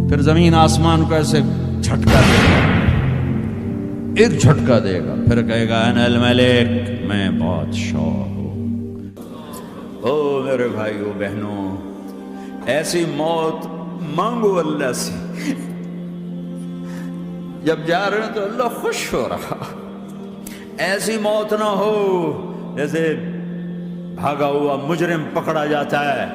پھر زمین آسمان کو ایسے جھٹکا دے گا، ایک جھٹکا دے گا، پھر کہے گا انا الملک، میں بادشاہ ہوں۔ او میرے بھائیو بہنوں، ایسی موت مانگو اللہ سے، جب جا رہے ہیں تو اللہ خوش ہو رہا۔ ایسی موت نہ ہو جیسے بھاگا ہوا مجرم پکڑا جاتا ہے،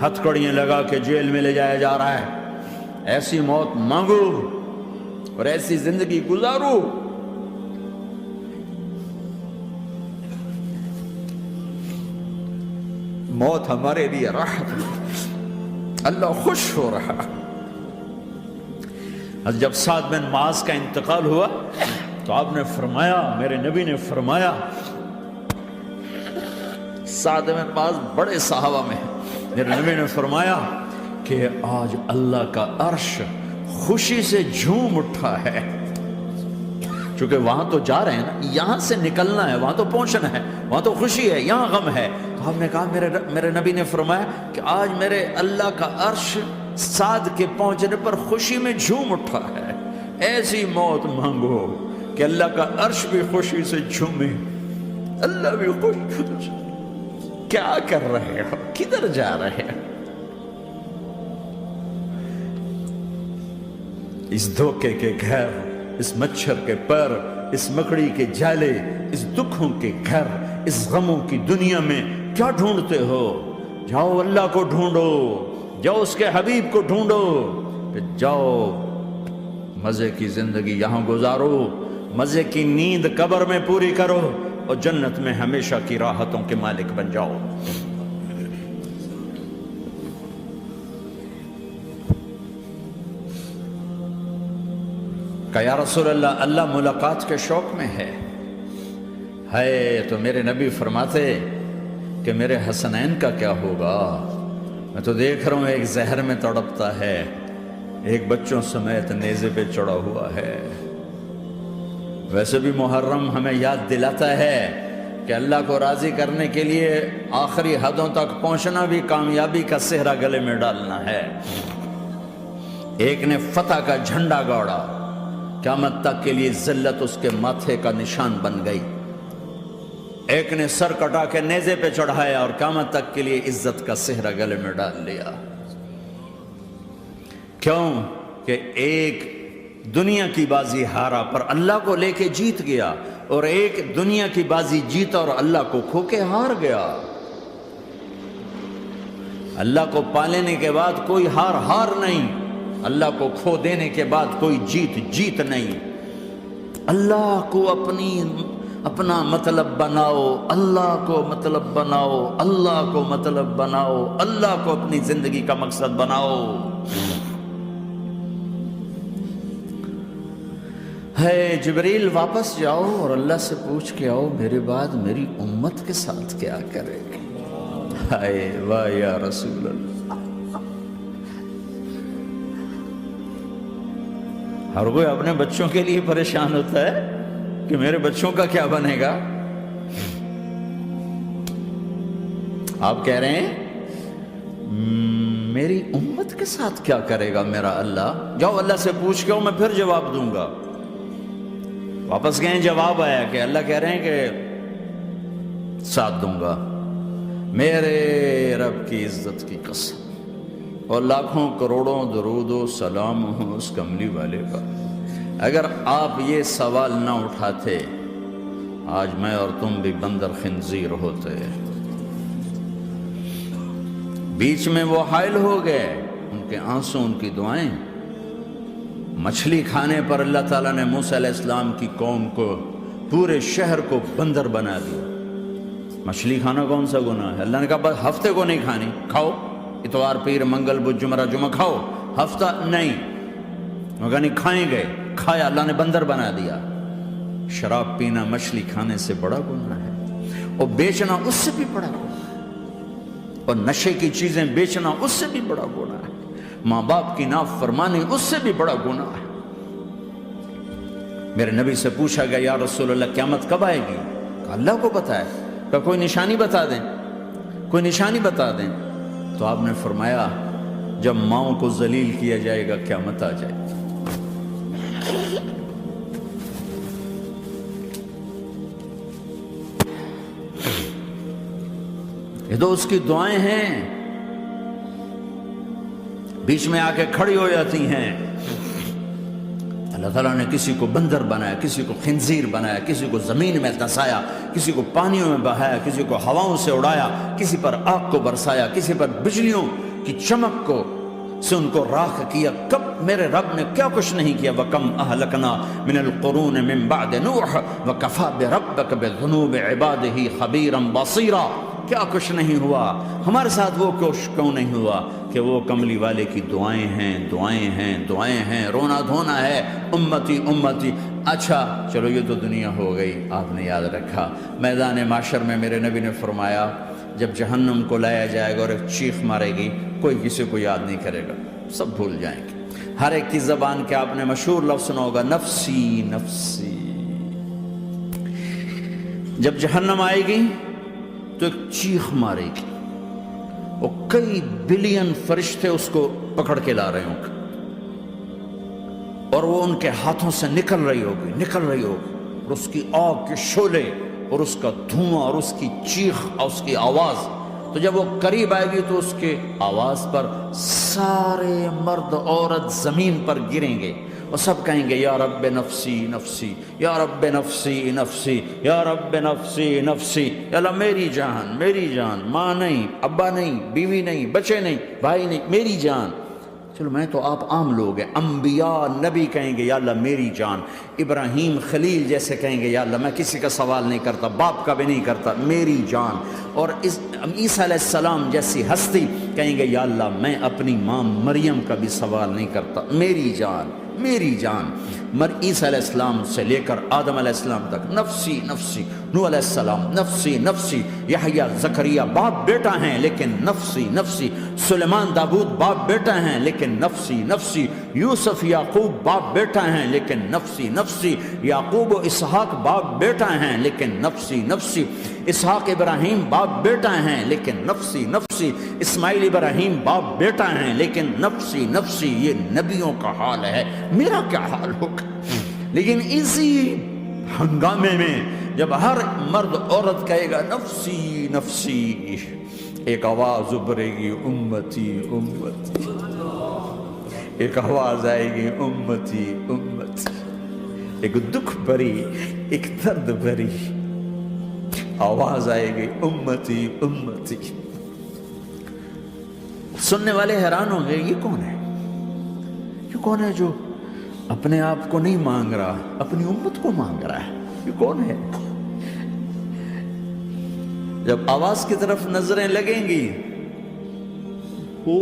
ہتھکڑیاں لگا کے جیل میں لے جایا جا رہا ہے۔ ایسی موت مانگو اور ایسی زندگی گزارو۔ موت ہمارے لیے راحت ہے، اللہ خوش ہو رہا۔ جب سعد بن معاذ کا انتقال ہوا تو آپ نے فرمایا، میرے نبی نے فرمایا، سعد بن معاذ بڑے صحابہ میں ہیں، میرے نبی نے فرمایا کہ آج اللہ کا عرش خوشی سے جھوم اٹھا ہے، چونکہ وہاں تو جا رہے ہیں نا، یہاں سے نکلنا ہے، وہاں تو پہنچنا ہے، وہاں تو خوشی ہے، یہاں غم ہے۔ تو آپ نے کہا، میرے نبی نے فرمایا کہ آج میرے اللہ کا عرش سعد کے پہنچنے پر خوشی میں جھوم اٹھا ہے۔ ایسی موت مانگو کہ اللہ کا عرش بھی خوشی سے جھومے، اللہ بھی خوش۔ کیا کر رہے ہو؟ کدھر جا رہے ہو؟ اس دھوکے کے گھر، اس مچھر کے پر، اس مکڑی کے جالے، اس دکھوں کے گھر، اس غموں کی دنیا میں کیا ڈھونڈتے ہو؟ جاؤ اللہ کو ڈھونڈو، جاؤ اس کے حبیب کو ڈھونڈو، پھر جاؤ مزے کی زندگی یہاں گزارو، مزے کی نیند قبر میں پوری کرو، اور جنت میں ہمیشہ کی راحتوں کے مالک بن جاؤ۔ کہ یا رسول اللہ، اللہ ملاقات کے شوق میں ہے۔ تو میرے نبی فرماتے کہ میرے حسنین کا کیا ہوگا؟ میں تو دیکھ رہا ہوں ایک زہر میں تڑپتا ہے، ایک بچوں سمیت نیزے پہ چڑھا ہوا ہے۔ ویسے بھی محرم ہمیں یاد دلاتا ہے کہ اللہ کو راضی کرنے کے لیے آخری حدوں تک پہنچنا بھی کامیابی کا صحرا گلے میں ڈالنا ہے۔ ایک نے فتح کا جھنڈا گاڑا، قیامت تک کے لیے ذلت اس کے ماتھے کا نشان بن گئی۔ ایک نے سر کٹا کے نیزے پہ چڑھایا اور قیامت تک کے لیے عزت کا صحرا گلے میں ڈال لیا۔ کیوں کہ ایک دنیا کی بازی ہارا پر اللہ کو لے کے جیت گیا، اور ایک دنیا کی بازی جیتا اور اللہ کو کھو کے ہار گیا۔ اللہ کو پا لینے کے بعد کوئی ہار نہیں، اللہ کو کھو دینے کے بعد کوئی جیت نہیں۔ اللہ کو اپنا مطلب بناؤ، اللہ کو مطلب بناؤ، اللہ کو مطلب بناؤ، اللہ کو اپنی زندگی کا مقصد بناؤ۔ جبریل واپس جاؤ اور اللہ سے پوچھ کے آؤ، میرے بعد میری امت کے ساتھ کیا کرے گی؟ واہ یا رسول اللہ۔ ہر کوئی اپنے بچوں کے لیے پریشان ہوتا ہے کہ میرے بچوں کا کیا بنے گا۔ آپ کہہ رہے ہیں میری امت کے ساتھ کیا کرے گا میرا اللہ؟ جاؤ اللہ سے پوچھ کے میں پھر جواب دوں گا۔ واپس گئے، جواب آیا کہ اللہ کہہ رہے ہیں کہ ساتھ دوں گا، میرے رب کی عزت کی قسم، اور لاکھوں کروڑوں درود و سلام ہوں اس کملی والے کا۔ اگر آپ یہ سوال نہ اٹھاتے، آج میں اور تم بھی بندر خنزیر ہوتے۔ بیچ میں وہ حائل ہو گئے، ان کے آنسو، ان کی دعائیں۔ مچھلی کھانے پر اللہ تعالیٰ نے موسیٰ علیہ السلام کی قوم کو، پورے شہر کو بندر بنا دیا۔ مچھلی کھانا کون سا گناہ ہے؟ اللہ نے کہا بس ہفتے کو نہیں کھانی، کھاؤ، اتوار پیر منگل بدھ جمعہ جمعہ کھاؤ، ہفتہ نہیں۔ مگر نہیں کھائیں گے، کھایا، اللہ نے بندر بنا دیا۔ شراب پینا مچھلی کھانے سے بڑا گناہ ہے، اور بیچنا اس سے بھی بڑا گناہ ہے، اور نشے کی چیزیں بیچنا اس سے بھی بڑا گناہ ہے، ماں باپ کی نافرمانی اس سے بھی بڑا گناہ ہے۔ میرے نبی سے پوچھا گیا یا رسول اللہ قیامت کب آئے گی؟ کہا اللہ کو پتہ ہے۔ کہا کوئی نشانی بتا دیں، کوئی نشانی بتا دیں۔ تو آپ نے فرمایا جب ماؤں کو ذلیل کیا جائے گا قیامت آ جائے گی۔ یہ تو اس کی دعائیں ہیں، بیچ میں آ کے کھڑی ہو جاتی ہیں۔ اللہ تعالیٰ نے کسی کو بندر بنایا، کسی کو خنزیر بنایا، کسی کو زمین میں دھسایا، کسی کو پانیوں میں بہایا، کسی کو ہواؤں سے اڑایا، کسی پر آگ کو برسایا، کسی پر بجلیوں کی چمک کو سے ان کو راکھ کیا۔ کب میرے رب نے کیا کچھ نہیں کیا۔ وَكَمْ أَهْلَكْنَا مِنَ الْقُرُونِ مِن بَعْدِ نُوحٍ وَكَفَىٰ بِرَبِّكَ بِذُنُوبِ عِبَادِهِ خَبِيرًا بَصِيرًا۔ کیا کچھ نہیں ہوا ہمارے ساتھ، وہ کچھ کیوں نہیں ہوا کہ وہ کملی والے کی دعائیں ہیں، دعائیں ہیں، دعائیں ہیں، رونا دھونا ہے، امتی امتی۔ اچھا چلو یہ تو دنیا ہو گئی، آپ نے یاد رکھا میدان معاشر میں میرے نبی نے فرمایا جب جہنم کو لایا جائے گا اور ایک چیخ مارے گی، کوئی کسی کو یاد نہیں کرے گا، سب بھول جائیں گے۔ ہر ایک کی زبان کے آپ نے مشہور لفظ سنا ہوگا، نفسی نفسی۔ جب جہنم آئے گی تو ایک چیخ مارے گی، اور کئی بلین فرشتے اس کو پکڑ کے لا رہے ہوں گے، اور وہ ان کے ہاتھوں سے نکل رہی ہوگی، اور اس کی آگ کے شعلے اور اس کا دھواں اور اس کی چیخ اور اس کی آواز۔ تو جب وہ قریب آئے گی تو اس کے آواز پر سارے مرد عورت زمین پر گریں گے اور سب کہیں گے یا رب نفسی نفسی، یا رب نفسی نفسی، یا رب نفسی نفسی۔ یا اللہ میری جان، میری جان، ماں نہیں، ابا نہیں، بیوی نہیں، بچے نہیں، بھائی نہیں، میری جان۔ چلو میں تو آپ عام لوگ ہیں، انبیاء نبی کہیں گے یا اللہ میری جان، ابراہیم خلیل جیسے کہیں گے یا اللہ میں کسی کا سوال نہیں کرتا، باپ کا بھی نہیں کرتا، میری جان۔ اور عیسیٰ علیہ السلام جیسی ہستی کہیں گے یا اللہ میں اپنی ماں مریم کا بھی سوال نہیں کرتا، میری جان، میری جان۔ عیسیٰ علیہ السلام سے لے کر آدم علیہ السلام تک نفسی نفسی، نوح علیہ السلام نفسی نفسی، یحییٰ زکریا باپ بیٹا ہیں لیکن نفسی نفسی، سلیمان داؤد باپ بیٹا ہیں لیکن نفسی نفسی، یوسف یعقوب باپ بیٹا ہیں لیکن نفسی نفسی، یعقوب و اسحاق باپ بیٹا ہیں لیکن نفسی نفسی، اسحاق ابراہیم باپ بیٹا ہیں لیکن نفسی نفسی، اسماعیل ابراہیم باپ بیٹا ہیں لیکن نفسی نفسی۔ یہ نبیوں کا حال ہے، میرا کیا حال ہوگا؟ لیکن اسی ہنگامے میں جب ہر مرد عورت کہے گا نفسی نفسی، ایک آواز ابھرے گی امتی امتی، ایک آواز آئے گی امتی امتی، ایک دکھ بھری، ایک درد بھری آواز آئے گی امتی امتی۔ سننے والے حیران ہوں گے یہ کون ہے، یہ کون ہے جو اپنے آپ کو نہیں مانگ رہا، اپنی امت کو مانگ رہا ہے، یہ کون ہے؟ جب آواز کی طرف نظریں لگیں گی، او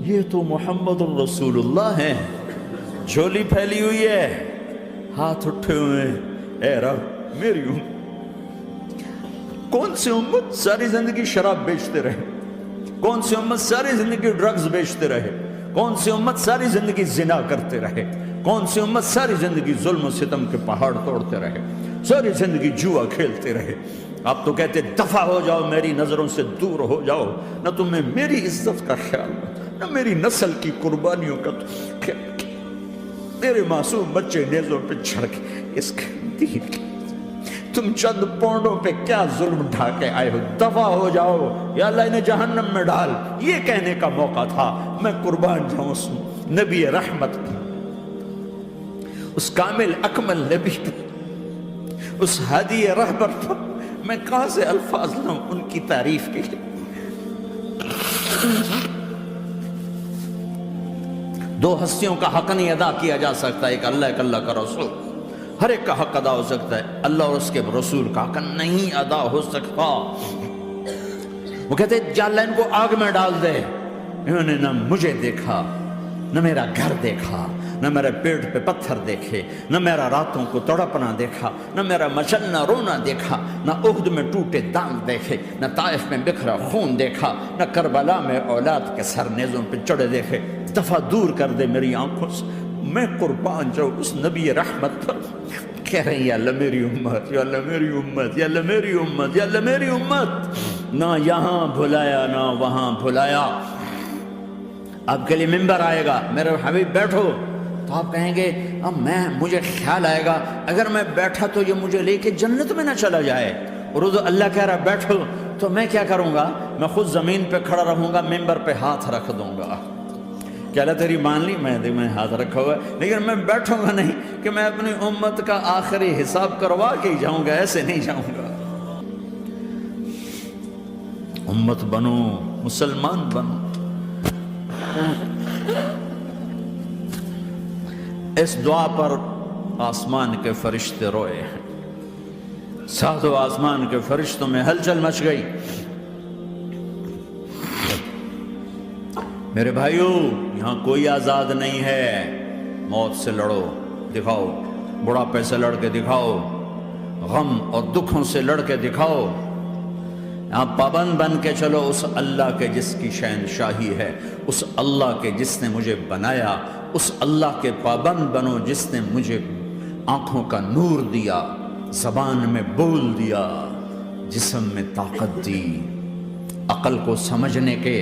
یہ تو محمد الرسول اللہ ہے، جھولی پھیلی ہوئی ہے، ہاتھ اٹھے ہوئے ہیں، اے رب میری امت۔ کون سی امت ساری زندگی شراب بیچتے رہے، کون سی امت ساری زندگی ڈرگز بیچتے رہے، کون سی امت ساری زندگی زنا کرتے رہے، کون سی امت ساری زندگی ظلم و ستم کے پہاڑ توڑتے رہے، ساری زندگی جوا کھیلتے رہے۔ آپ تو کہتے دفع ہو جاؤ، میری نظروں سے دور ہو جاؤ، نہ تمہیں میری عزت کا خیال، نہ میری نسل کی قربانیوں کا خیال، میرے معصوم بچے نیزوں پہ چڑھ کے اس کے دین کے تم چند پونڈوں پہ کیا ظلم ڈھا کے آئے ہو، دفع ہو جاؤ، یا اللہ انہیں جہنم میں ڈال۔ یہ کہنے کا موقع تھا، میں قربان جاؤں اس نبی رحمت پر، اس کامل اکمل نبی پر، اس ہادی رہبر پر۔ میں کہاں سے الفاظ لوں ان کی تعریف کے لیے؟ دو ہستیوں کا حق نہیں ادا کیا جا سکتا، ایک اللہ، ایک اللہ کا رسول۔ ہر ایک کا حق ادا ہو سکتا ہے، اللہ اور اس کے رسول کا حق نہیں ادا ہو سکتا۔ وہ کہتے ہیں جا اللہ ان کو آگ میں ڈال دے، انہوں نے نہ مجھے دیکھا، نہ میرا گھر دیکھا، نہ میرے پیٹ پہ پتھر دیکھے، نہ میرا راتوں کو تڑپنا دیکھا، نہ میرا مچلنا رونا دیکھا، نہ احد میں ٹوٹے دانت دیکھے، نہ طائف میں بکھرا خون دیکھا، نہ کربلا میں اولاد کے سر نیزوں پہ چڑھے دیکھے۔ دفعہ دور کر دے میری آنکھوں سے، میں قربان جاؤں اس نبی رحمت پر۔ کہہ رہے ہیں یا اللہ میری امت، یا اللہ میری امت، یا اللہ میری امت، یا اللہ میری امت۔ نہ یہاں بھلایا نہ وہاں بھلایا، آپ کے لیے ممبر آئے گا، میرے حبیب بیٹھو، تو آپ کہیں گے اب مجھے خیال آئے گا اگر میں بیٹھا تو یہ مجھے لے کے جنت میں نہ چلا جائے، اور اللہ کہہ رہا بیٹھو، تو میں کیا کروں گا؟ میں خود زمین پہ کھڑا رہوں گا، ممبر پہ ہاتھ رکھ دوں گا، کہ اللہ تیری مان لی، میں ہاتھ رکھا ہوا ہے، لیکن میں بیٹھوں گا نہیں کہ میں اپنی امت کا آخری حساب کروا کے ہی جاؤں گا، ایسے نہیں جاؤں گا۔ امت بنو، مسلمان بنو۔ اس دعا پر آسمان کے فرشتے روئے ہیں، ساتوں آسمان کے فرشتوں میں ہلچل مچ گئی۔ میرے بھائیو، یہاں کوئی آزاد نہیں ہے، موت سے لڑو، دکھاؤ، بڑھاپے سے لڑ کے دکھاؤ، غم اور دکھوں سے لڑ کے دکھاؤ، یہاں پابند بن کے چلو اس اللہ کے جس کی شہنشاہی ہے، اس اللہ کے جس نے مجھے بنایا، اس اللہ کے پابند بنو جس نے مجھے آنکھوں کا نور دیا، زبان میں بول دیا، جسم میں طاقت دی، عقل کو سمجھنے کے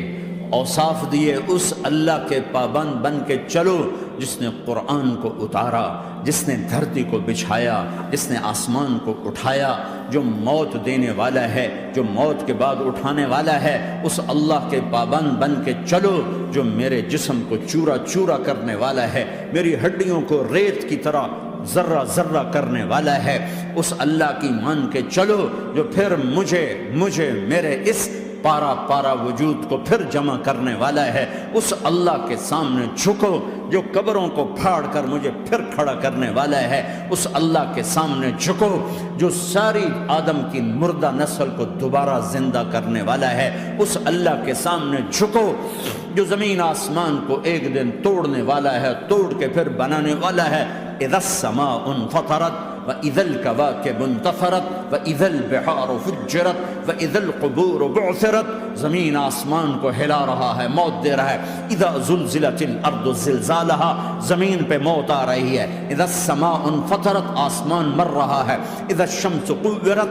اوصاف دیے، اس اللہ کے پابند بن کے چلو جس نے قرآن کو اتارا، جس نے دھرتی کو بچھایا، جس نے آسمان کو اٹھایا، جو موت دینے والا ہے، جو موت کے بعد اٹھانے والا ہے، اس اللہ کے پابند بن کے چلو جو میرے جسم کو چورا چورا کرنے والا ہے، میری ہڈیوں کو ریت کی طرح ذرہ ذرہ کرنے والا ہے، اس اللہ کی مان کے چلو جو پھر مجھے میرے اس پارا پارا وجود کو پھر جمع کرنے والا ہے، اس اللہ کے سامنے جھکو جو قبروں کو پھاڑ کر مجھے پھر کھڑا کرنے والا ہے، اس اللہ کے سامنے جھکو جو ساری آدم کی مردہ نسل کو دوبارہ زندہ کرنے والا ہے، اس اللہ کے سامنے جھکو جو زمین آسمان کو ایک دن توڑنے والا ہے، توڑ کے پھر بنانے والا ہے۔ اذا السماء انفطرت وَإِذَا الْكَوَاكِبُ انتَثَرَتْ وَإِذَا الْبِحَارُ فُجِّرَتْ وَإِذَا الْقُبُورُ بُعْثِرَتْ، زمین آسمان کو ہلا رہا ہے، موت دے رہا ہے۔ اِذَا زُلْزِلَتِ الْأَرْضُ زِلْزَالَهَا، زمین پہ موت آ رہی ہے۔ اِذَا السَّمَاءُ انفطرت، آسمان مر رہا ہے۔ اِذَا الشَّمْسُ كُوِّرَتْ،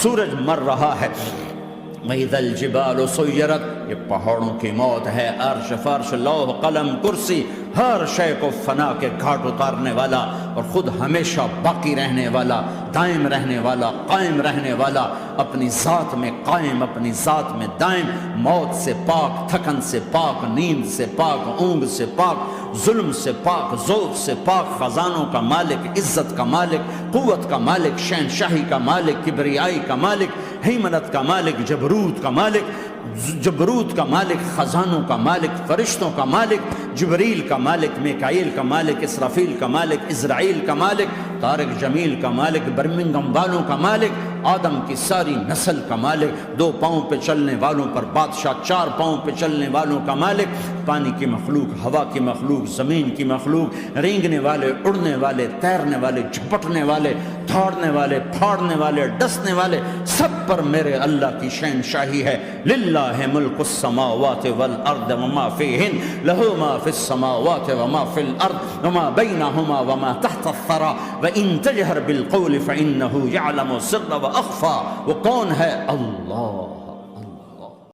سورج مر رہا ہے۔ وَإِذَا الْجِبَالُ سُيِّرَتْ، یہ پہاڑوں کی موت ہے۔ عرش فرش لوح قلم کرسی، ہر شے کو فنا کے گھاٹ اتارنے والا اور خود ہمیشہ باقی رہنے والا، دائم رہنے والا، قائم رہنے والا، اپنی ذات میں قائم، اپنی ذات میں دائم، موت سے پاک، تھکن سے پاک، نیند سے پاک، اونگ سے پاک، ظلم سے پاک، ذوق سے پاک، خزانوں کا مالک، عزت کا مالک، قوت کا مالک، شہنشاہی کا مالک، کبریائی کا مالک، ہیمنت کا مالک، جبروت کا مالک، خزانوں کا مالک، فرشتوں کا مالک، جبریل کا مالک، میکائیل کا مالک، اسرافیل کا مالک، اسرائیل کا مالک، طارق جمیل کا مالک، برمنگم والوں کا مالک، آدم کی ساری نسل کا مالک، 2 پاؤں پہ چلنے والوں پر بادشاہ، 4 پاؤں پہ چلنے والوں کا مالک، پانی کی مخلوق، ہوا کی مخلوق، زمین کی مخلوق، رینگنے والے، اڑنے والے، تیرنے والے، جھپٹنے والے، دھاڑنے والے، پھاڑنے والے، ڈسنے والے، سب پر میرے اللہ کی شہنشاہی ہے۔ للہ ملک السماوات والارض وما فیہن، لہو ما فی السماوات وما فی الارض وما بینہما وما تحت الثری وان تجہر بالقول فانہ یعلم السر واخفی۔ وہ کون ہے؟ اللہ۔